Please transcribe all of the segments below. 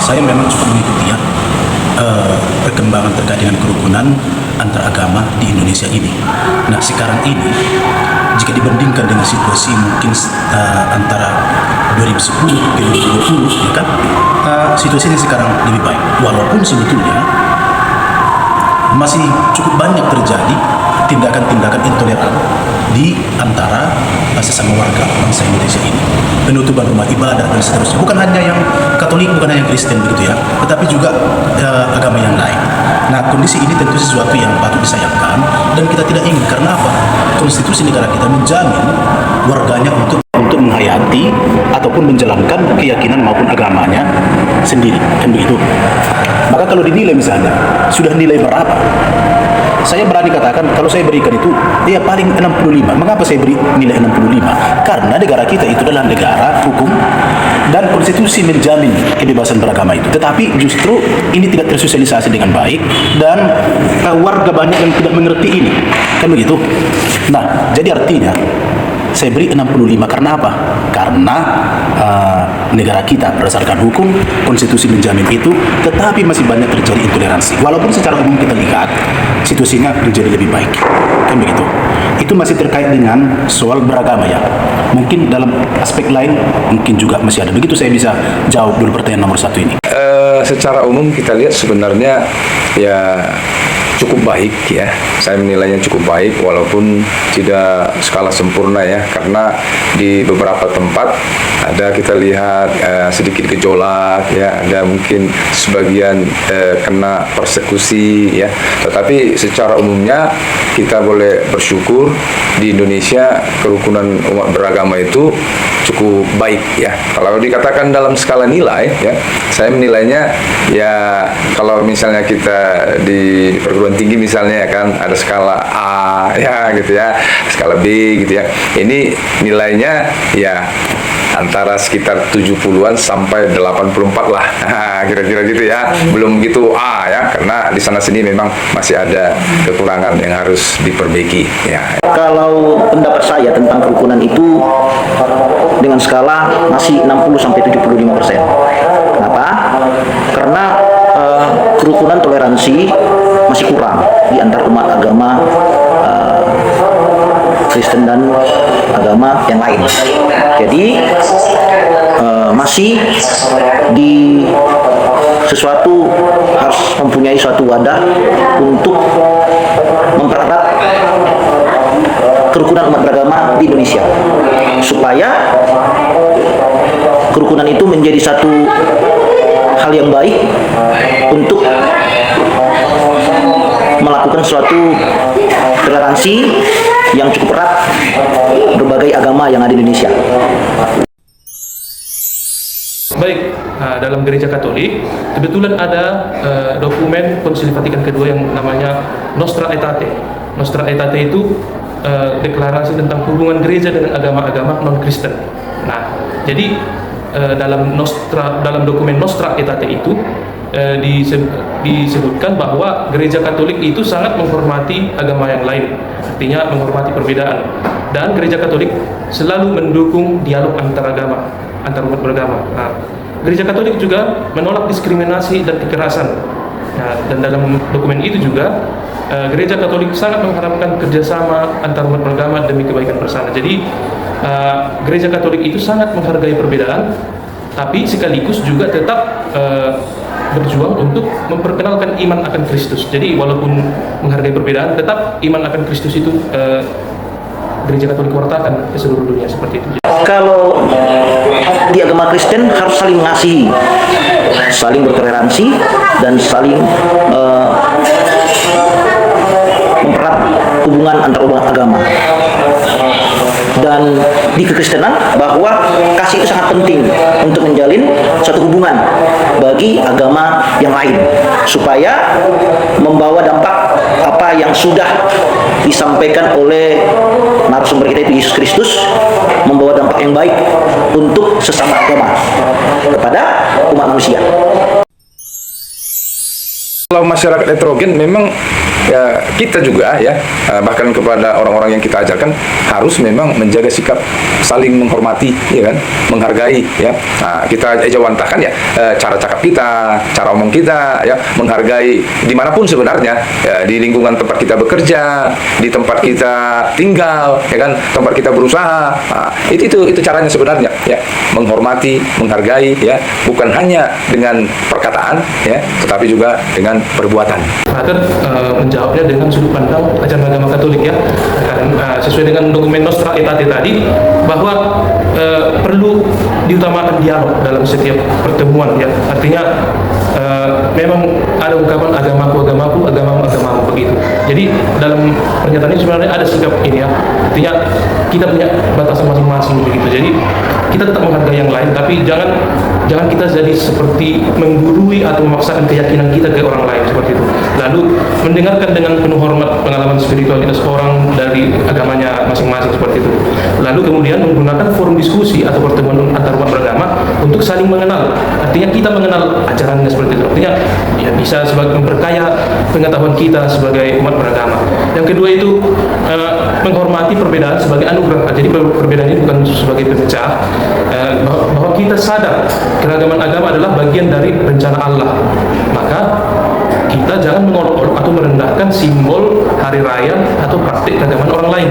saya memang cukup mengikuti ya perkembangan terkait dengan kerukunan antar agama di Indonesia ini. Nah, sekarang ini jika dibandingkan dengan situasi mungkin antara 2010 ke 2020, ya kan, situasi ini sekarang lebih baik. Walaupun sebetulnya masih cukup banyak terjadi tindakan-tindakan intoleran di antara sesama warga bangsa Indonesia ini. Penutupan rumah ibadah dan seterusnya. Bukan hanya yang Katolik, bukan hanya yang Kristen begitu ya, tetapi juga agama yang lain. Nah, kondisi ini tentu sesuatu yang patut disayangkan dan kita tidak ingin. Karena apa? Konstitusi negara kita menjamin warganya untuk menghayati ataupun menjalankan keyakinan maupun agamanya sendiri, kan begitu. Maka kalau dinilai misalnya sudah nilai berapa, saya berani katakan kalau saya berikan itu ya paling 65. Mengapa saya beri nilai 65? Karena negara kita itu adalah negara hukum dan konstitusi menjamin kebebasan beragama itu. Tetapi justru ini tidak tersosialisasi dengan baik dan warga banyak yang tidak mengerti ini, kan begitu. Nah, jadi artinya saya beri 65 karena apa? Karena negara kita berdasarkan hukum, konstitusi menjamin itu, tetapi masih banyak terjadi intoleransi. Walaupun secara umum kita lihat situasinya menjadi lebih baik, kan begitu. Itu masih terkait dengan soal beragama ya. Mungkin dalam aspek lain mungkin juga masih ada. Begitu saya bisa jawab dulu pertanyaan nomor 1 ini. Secara umum kita lihat sebenarnya ya cukup baik ya. Saya menilainya cukup baik walaupun tidak skala sempurna ya, karena di beberapa tempat ada kita lihat sedikit gejolak ya, ada mungkin sebagian kena persekusi ya. Tetapi secara umumnya kita boleh bersyukur di Indonesia kerukunan umat beragama itu cukup baik ya. Kalau dikatakan dalam skala nilai ya, saya menilainya ya, kalau misalnya kita di perguruan tinggi misalnya ya kan, ada skala A ya gitu ya, skala B gitu ya. Ini nilainya ya antara sekitar 70-an sampai 84 lah, kira-kira gitu ya. Belum gitu A ya, karena di sana sini memang masih ada kekurangan yang harus diperbaiki ya. Kalau pendapat saya tentang kerukunan itu dengan skala masih 60 sampai 75%. Kenapa? Karena kerukunan toleransi masih kurang di antar umat agama Kristen dan agama yang lain. Jadi masih di sesuatu harus mempunyai suatu wadah untuk mempererat kerukunan umat beragama di Indonesia, supaya kerukunan itu menjadi satu hal yang baik untuk melakukan suatu toleransi yang cukup erat berbagai agama yang ada di Indonesia. Baik, dalam gereja Katolik kebetulan ada dokumen Konsili Vatikan kedua yang namanya Nostra Aetate. Nostra Aetate itu deklarasi tentang hubungan gereja dengan agama-agama non-Kristen. Nah, jadi dalam dokumen Nostra Aetate itu disebutkan bahwa gereja Katolik itu sangat menghormati agama yang lain, artinya menghormati perbedaan, dan gereja Katolik selalu mendukung dialog antar agama, antar umat beragama. Nah, gereja Katolik juga menolak diskriminasi dan kekerasan. Nah, dan dalam dokumen itu juga gereja Katolik sangat mengharapkan kerjasama antar umat beragama demi kebaikan bersama. Jadi gereja Katolik itu sangat menghargai perbedaan, tapi sekaligus juga tetap berjuang untuk memperkenalkan iman akan Kristus. Jadi walaupun menghargai perbedaan, tetap iman akan Kristus itu gereja Katolik wartakan ke seluruh dunia, seperti itu. Kalau di agama Kristen harus saling mengasihi, saling bertoleransi, dan saling mempererat hubungan antar umat agama. Dan di kekristenan bahwa kasih itu sangat penting untuk menjalin suatu hubungan bagi agama yang lain, supaya membawa dampak apa yang sudah disampaikan oleh narasumber kita itu Yesus Kristus, membawa dampak yang baik untuk sesama agama kepada umat manusia. Kalau masyarakat heterogen memang ya kita juga ya bahkan kepada orang-orang yang kita ajarkan harus memang menjaga sikap saling menghormati, ya kan, menghargai ya. Nah, kita ejawantahkan ya cara cakap kita, cara omong kita ya, menghargai dimanapun sebenarnya ya, di lingkungan tempat kita bekerja, di tempat kita tinggal, ya kan, tempat kita berusaha. Nah, itu caranya sebenarnya ya, menghormati, menghargai ya, bukan hanya dengan perkataan ya, tetapi juga dengan perbuatan. Agar menjawabnya dengan sudut pandang ajaran agama Katolik ya, sesuai dengan dokumen Nostra Aetate tadi, bahwa perlu diutamakan dialog dalam setiap pertemuan ya. Artinya memang ada ungkapan agamaku, agamamu begitu. Jadi dalam pernyataan ini sebenarnya ada sikap ini ya. Artinya kita punya batasan masing-masing begitu. Jadi kita tetap menghargai yang lain, tapi jangan kita jadi seperti menggurui atau memaksakan keyakinan kita ke orang lain seperti itu. Lalu mendengarkan dengan penuh hormat pengalaman spiritualitas orang dari agamanya masing-masing seperti itu. Lalu kemudian menggunakan forum diskusi atau pertemuan antar umat beragama untuk saling mengenal. Artinya kita mengenal ajarannya seperti itu. Artinya ya bisa sebagai memperkaya pengetahuan kita sebagai umat beragama. Yang kedua itu menghormati perbedaan sebagai anugerah. Jadi perbedaan ini bukan sebagai pemecah, bahwa kita sadar keragaman agama adalah bagian dari rencana Allah. Maka kita jangan mengolok-olok atau merendahkan simbol hari raya atau praktik keagamaan orang lain.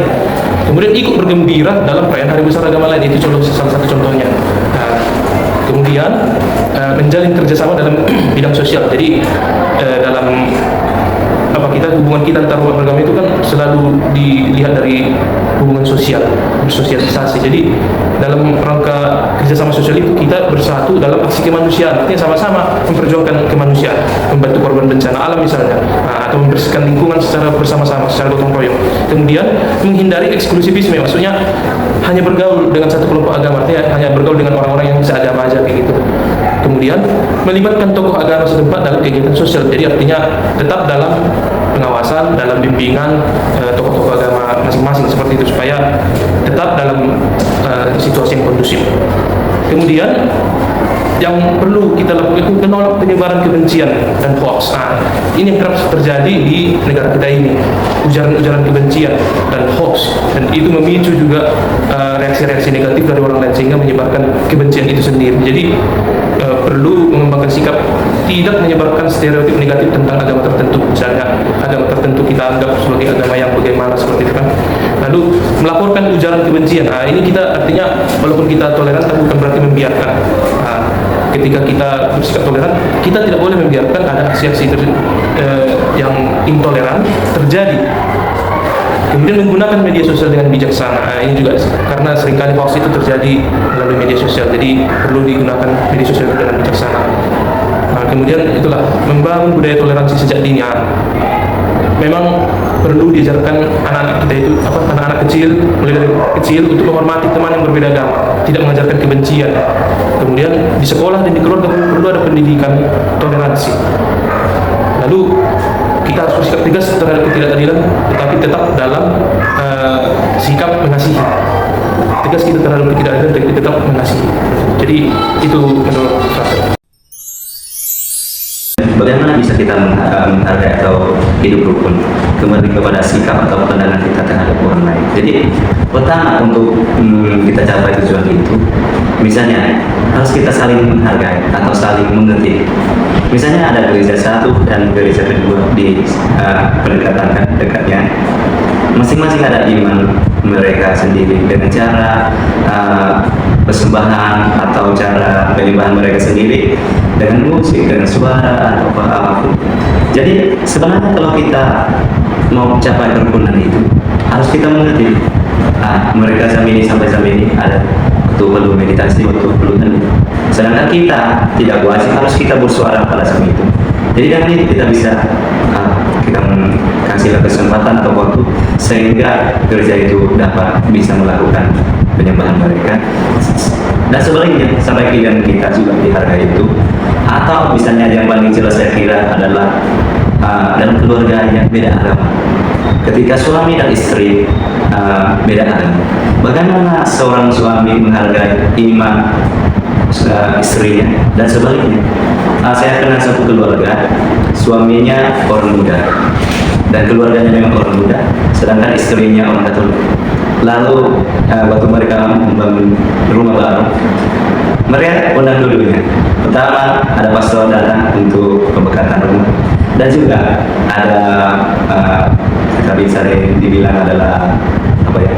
Kemudian ikut bergembira dalam perayaan hari besar agama lain, itu salah satu contohnya. Kemudian menjalin kerjasama dalam bidang sosial. Jadi dalam hubungan kita antar umat beragama itu kan selalu dilihat dari hubungan sosial, bersosialisasi. Jadi dalam rangka kerjasama sosial itu kita bersatu dalam aksi kemanusiaan, artinya sama-sama memperjuangkan kemanusiaan, membantu korban bencana alam misalnya, atau membersihkan lingkungan secara bersama-sama, secara gotong royong. Kemudian menghindari eksklusivisme, maksudnya hanya bergaul dengan satu kelompok agama, artinya hanya bergaul dengan orang-orang yang seagama aja kayak gitu. Kemudian melibatkan tokoh agama setempat dalam kegiatan sosial, jadi artinya tetap dalam pengawasan, dalam bimbingan tokoh-tokoh agama masing-masing seperti itu, supaya tetap dalam situasi yang kondusif. Kemudian yang perlu kita lakukan itu menolak penyebaran kebencian dan hoax. Ini yang kerap terjadi di negara kita ini, ujaran-ujaran kebencian dan hoax, dan itu memicu juga reaksi-reaksi negatif dari orang lain sehingga menyebarkan kebencian itu sendiri. Jadi perlu mengembangkan sikap tidak menyebarkan stereotip negatif tentang agama tertentu. Misalnya agama tertentu kita anggap sebagai agama yang bagaimana seperti itu kan. Lalu melaporkan ujaran kebencian. Ini kita artinya walaupun kita toleran tapi bukan berarti membiarkan. Ketika kita bersikap toleran, kita tidak boleh membiarkan ada aksi-aksi yang intoleran terjadi. Kemudian menggunakan media sosial dengan bijaksana. Ini juga karena seringkali hoax itu terjadi melalui media sosial, jadi perlu digunakan media sosial dengan bijaksana. Kemudian itulah membangun budaya toleransi sejak dini. Memang perlu diajarkan anak-anak kita itu anak-anak kecil, mulai dari kecil untuk menghormati teman yang berbeda agama, tidak mengajarkan kebencian. Kemudian di sekolah dan di keluarga perlu ada pendidikan toleransi. Lalu kita harus bersikap tegas terhadap ketidakadilan, tetapi tetap dalam sikap mengasihi. Tegas kita terhadap ketidakadilan, tapi tetap mengasihi. Jadi itu menurut saya. Bagaimana bisa kita menghargai atau hidup rukun? Kembali kepada sikap atau pandangan kita terhadap orang lain. Jadi pertama untuk kita capai tujuan itu, misalnya harus kita saling menghargai atau saling mengerti. Misalnya ada gereja satu dan gereja kedua di pendekatan dekatnya, masing-masing ada iman mereka sendiri dengan cara persembahan atau cara penyembahan mereka sendiri dengan musik, dengan suara atau apapun. Jadi sebenarnya kalau kita mau capai kerukunan itu harus kita mengerti mereka sampai ini ada waktu perlu meditasi, waktu perlu hening. Sedangkan kita tidak wajib harus kita bersuara pada saat itu. Jadi dengan itu kita bisa kita kasih kesempatan atau waktu sehingga gereja itu dapat bisa melakukan penyembahan mereka, dan sebaliknya sampai pilihan kita juga dihargai itu. Atau misalnya yang paling jelas saya kira adalah dalam keluarga yang beda agama, ketika suami dan istri beda agama, bagaimana seorang suami menghargai iman istrinya dan sebaliknya. Saya kenal satu keluarga, suaminya orang muda dan keluarganya memang orang Buddha, sedangkan istrinya orang Katolik. Lalu waktu mereka membangun rumah baru, mereka undang dulunya. Pertama ada pastor datang untuk pembekatan rumah, dan juga ada kita bisa dibilang adalah apa ya,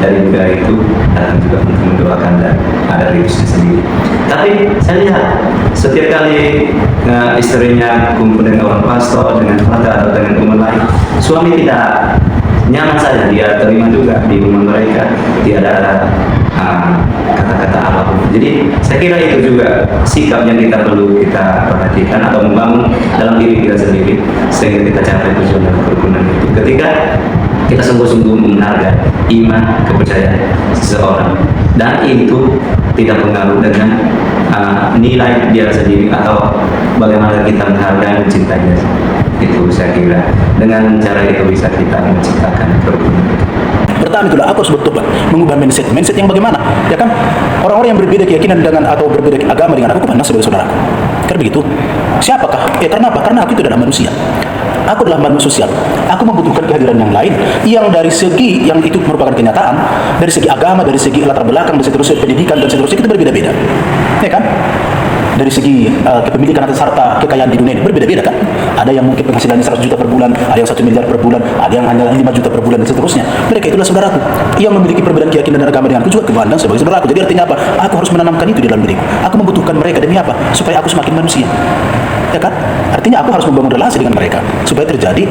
dari negara itu datang juga untuk mendoakan, dan ada ritusnya sendiri. Tapi saya lihat setiap kali istrinya kumpul dengan orang pastor, dengan father atau dengan umat lain, suami tidak nyaman saja, dia terima juga di rumah mereka, tidak ada kata-kata apapun. Jadi saya kira itu juga sikap yang kita perlu kita perhatikan atau membangun dalam diri kita sendiri sehingga kita capai tujuan dan kerukunan itu. Ketika kita sungguh-sungguh menghargai iman, kepercayaan seseorang, dan itu tidak pengaruh dengan nilai dia sendiri atau bagaimana kita menghargai, mencintainya. Itu saya kira dengan cara itu bisa kita menciptakan kerukunan. Pertama itulah aku harus bertobat, mengubah mindset yang bagaimana, ya kan? Orang-orang yang berbeda keyakinan dengan atau berbeda agama dengan aku, pandang sebagai saudaraku. Karena begitu, siapakah? Karena apa? Karena aku itu adalah manusia. Aku adalah manusia sosial. Aku membutuhkan kehadiran yang lain, yang dari segi yang itu merupakan kenyataan, dari segi agama, dari segi latar belakang, dari segi pendidikan dan seterusnya itu berbeda-beda, ya kan? Dari segi kepemilikan serta kekayaan di dunia ini berbeda-beda kan? Ada yang mungkin penghasilannya 100 juta per bulan, ada yang 1 miliar per bulan, ada yang hanya 5 juta per bulan dan seterusnya. Mereka itulah saudaraku. Yang memiliki perbedaan keyakinan dan agama denganku juga kemandang sebagai saudaraku. Jadi artinya apa? Aku harus menanamkan itu di dalam diriku. Aku membutuhkan mereka demi apa? Supaya aku semakin manusia. Ya kan? Artinya aku harus membangun relasi dengan mereka supaya terjadi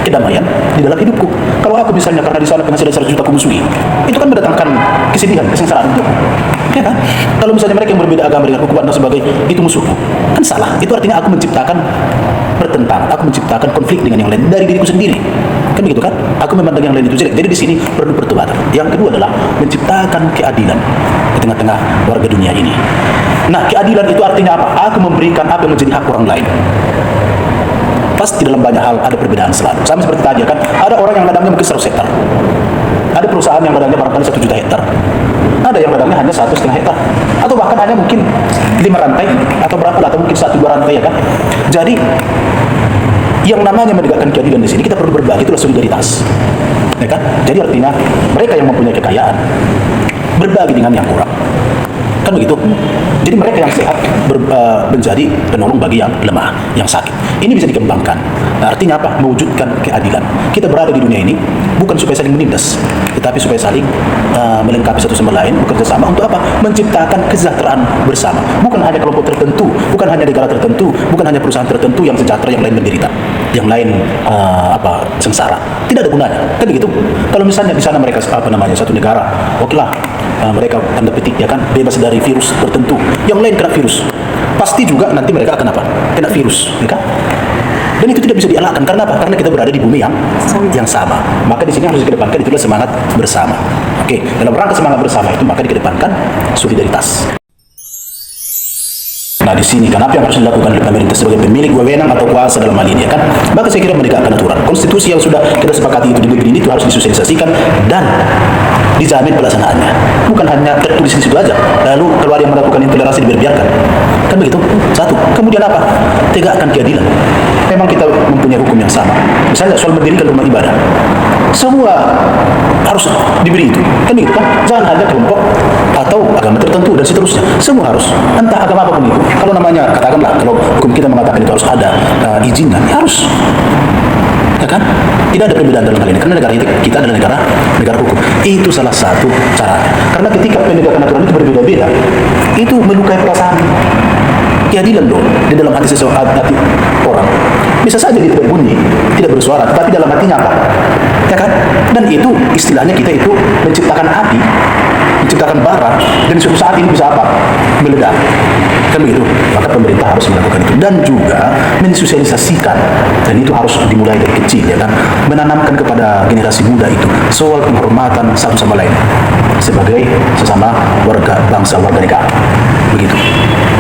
kedamaian di dalam hidupku. Kalau aku misalnya karena di sana penghasilan 100 juta aku musuhi, itu kan mendatangkan kesedihan, kesengsaraan untukku. Ya kan? Kalau misalnya mereka yang berbeda agama dengan aku pandang sebagai itu musuhku, kan salah. Itu artinya aku menciptakan pertentangan, aku menciptakan konflik dengan yang lain dari diriku sendiri. Kan begitu kan? Aku memandang yang lain itu jelek. Jadi di sini perlu pertobatan. Yang kedua adalah menciptakan keadilan di tengah-tengah warga dunia ini. Nah, keadilan itu artinya apa? Aku memberikan apa yang menjadi hak orang lain. Pasti dalam banyak hal ada perbedaan selalu. Sama seperti tadi kan, ada orang yang ladangnya mungkin 100 hektar. Ada perusahaan yang ladangnya barangkali 1 juta hektar. Ada yang ladangnya hanya 1,5 hektar. Atau bahkan hanya mungkin 5 rantai atau berapa lah, atau mungkin 1-2 rantai ya kan. Jadi yang namanya menegakkan keadilan di sini kita perlu berbagi, itulah solidaritas. Ya kan? Jadi artinya mereka yang mempunyai kekayaan berbagi dengan yang kurang. Kan begitu. Jadi mereka yang sehat menjadi penolong bagi yang lemah, yang sakit. Ini bisa dikembangkan. Nah, artinya apa? Mewujudkan keadilan. Kita berada di dunia ini bukan supaya saling menindas, tetapi supaya saling melengkapi satu sama lain, bekerja sama untuk apa? Menciptakan kesejahteraan bersama. Bukan hanya kelompok tertentu, bukan hanya negara tertentu, bukan hanya perusahaan tertentu yang sejahtera, yang lain menderita, yang lain sengsara. Tidak ada gunanya. Kan begitu. Kalau misalnya di sana mereka satu negara, okelah, mereka tanda petik ya kan bebas dari virus tertentu, yang lain kena virus, pasti juga nanti mereka akan apa? Kena virus, ya kan? Dan itu tidak bisa dielakkan. Karena apa? Karena kita berada di bumi yang sama. Maka di sini harus dikedepankan itulah semangat bersama. Oke, dalam rangka semangat bersama itu maka dikedepankan solidaritas. Nah, di sini kenapa yang harus dilakukan oleh pemerintah sebagai pemilik wewenang atau kuasa dalam hal ini ya kan? Maka saya kira menegakkan aturan. Konstitusi yang sudah kita sepakati itu di negeri ini itu harus disosialisasikan dan dijamin pelaksanaannya. Bukan hanya tertulis di situ aja. Lalu kalau ada yang melakukan intoleransi dibiarkan. Kan begitu? Satu. Kemudian apa? Tegakkan keadilan. Memang kita mempunyai hukum yang sama. Misalnya soal mendirikan rumah ibadah. Semua harus diberi itu. Kan begitu kan? Jangan hanya kelompok atau agama tertentu dan seterusnya. Semua harus. Entah agama apapun itu. Kalau namanya, katakanlah, kalau hukum kita mengatakan itu harus ada izinnya, harus. Ya kan? Tidak ada perbedaan dalam hal ini. Karena negara kita adalah negara hukum. Itu salah satu caranya. Karena ketika penegakan aturan itu berbeda-beda, itu melukai perasaan keadilan dong di dalam hati hati orang. Bisa saja dia tidak bunyi, tidak bersuara, tetapi dalam hatinya apa? Ya kan? Dan itu istilahnya kita itu menciptakan api, menciptakan bara, dan suatu saat ini bisa apa? Meledak. Kan begitu? Maka pemerintah harus melakukan itu dan juga mensosialisasikan, dan itu harus dimulai dari kecil ya kan, menanamkan kepada generasi muda itu soal penghormatan satu sama lain sebagai sesama warga bangsa, warga negara. Begitu.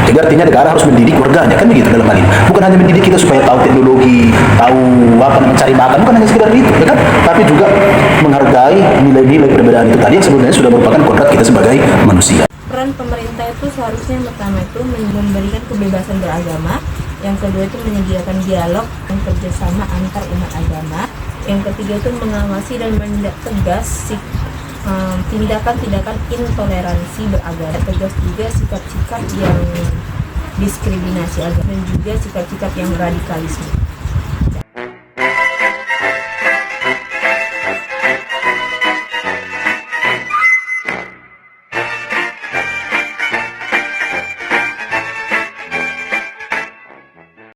Jadi artinya negara harus mendidik warganya, kan begitu dalam hal ini. Bukan hanya mendidik kita supaya tahu teknologi, tahu apa mencari makan, bukan hanya sekedar itu, ya kan? Tapi juga menghargai nilai-nilai perbedaan itu tadi yang sebenarnya sudah merupakan kodrat kita sebagai manusia. Peran pemerintah itu seharusnya yang pertama itu memberikan kebebasan beragama, yang kedua itu menyediakan dialog dan kerjasama antar umat agama, Yang ketiga itu mengawasi dan menindak tegas tindakan-tindakan intoleransi beragama. Tegas juga sikap-sikap yang diskriminasi agama dan juga sikap-sikap yang radikalisme.